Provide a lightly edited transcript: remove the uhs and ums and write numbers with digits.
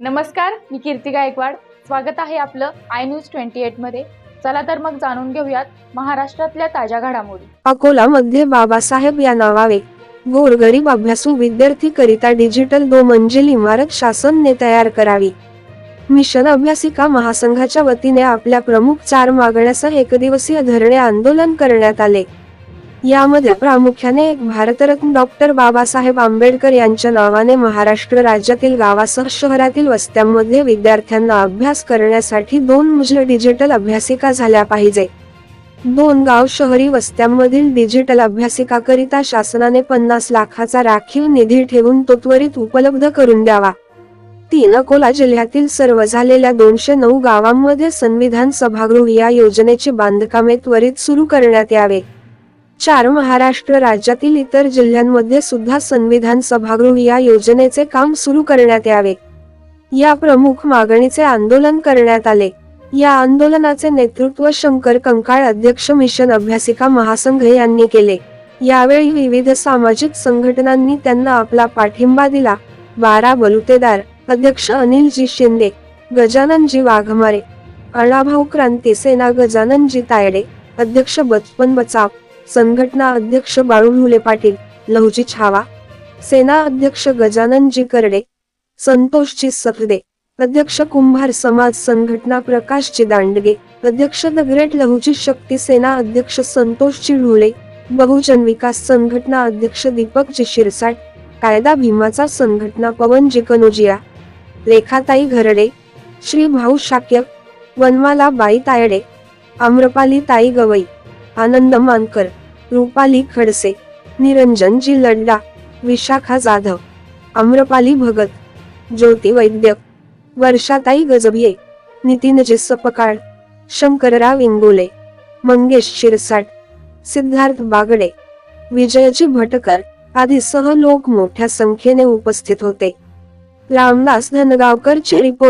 नमस्कार, मी कीर्ती गायकवाड. स्वागत आहे आपलं आय न्यूज 28 मध्ये. चला तर मग जाणून घेऊयात महाराष्ट्रातल्या ताज्या घडामोडी. अकोलामध्ये बाबासाहेब या नावावे गोरगरीब अभ्यासू विद्यार्थी करिता डिजिटल 2 मंजिल इमारत शासनने तयार करावी. मिशन अभ्यासिका महासंघाच्या वतीने आपल्या प्रमुख 4 मागण्यासह एकदिवसीय धरणे आंदोलन करण्यात आले. यामध्ये प्रामुख्याने एक भारतरत्न डॉक्टर बाबासाहेब आंबेडकर यांच्या नावाने महाराष्ट्र राज्यातील गावासह शहरातील वस्त्यांमध्ये विद्यार्थ्यांना अभ्यास करण्यासाठी 2 मंजिल डिजिटल अभ्यासिका झाल्या पाहिजे. 2 गाव शहरी वस्त्यांमधील डिजिटल अभ्यासिकाकरिता शासनाने 50 लाखाचा राखीव निधी ठेवून तो त्वरित उपलब्ध करून द्यावा. 3 अकोला जिल्ह्यातील सर्व झालेल्या 209 गावांमध्ये संविधान सभागृह या योजनेची बांधकामे त्वरित सुरू करण्यात यावे. 4 महाराष्ट्र राज्यातील इतर जिल्ह्यांमध्ये सुद्धा संविधान सभागृह या योजनेचे काम सुरू करण्यात यावे. या प्रमुख मागणीचे आंदोलन करण्यात आले. या आंदोलनाचे नेतृत्व शंकर कंकाळ अध्यक्ष मिशन अभ्यासिका महासंघ यांनी केले. यावेळी विविध सामाजिक संघटनांनी त्यांना आपला पाठिंबा दिला. 12 बलुतेदार अध्यक्ष अनिलजी शिंदे, गजाननजी वाघमारे, अण्णाभाऊ क्रांती सेना गजाननजी तायडे, अध्यक्ष बचपन बचाव, संघटना अध्यक्ष बाळूढुले पाटील, लहुजी छावा, सेना अध्यक्ष गजाननजी करडे, संतोषजी सफदे, अध्यक्ष कुंभार समाज संघटना प्रकाशजी दांडगे, अध्यक्ष द ग्रेट लहुजी शक्ती सेना अध्यक्ष संतोषजी ढुले, बहुजन विकास संघटना अध्यक्ष दीपकजी शिरसाट, कायदा भीमाचा संघटना पवनजी कनोजिया, रेखाताई घरडे, श्री भाऊ शाक्य, वनमाला बाई तायडे, आम्रपाली ताई गवई, आनंद मानकर, रूपाली खडसे, निरंजनजी लड्डा, विशाखा जाधव, आम्रपाली भगत, ज्योती वैद्य, वर्षाताई गजबिये, नितीनजी सपकाळ, शंकरराव इंगोले, मंगेश शिरसाट, सिद्धार्थ बागडे, विजयजी भटकर आदीसह लोक मोठ्या संख्येने उपस्थित होते. रामदास धनगावकर ची रिपोर्ट.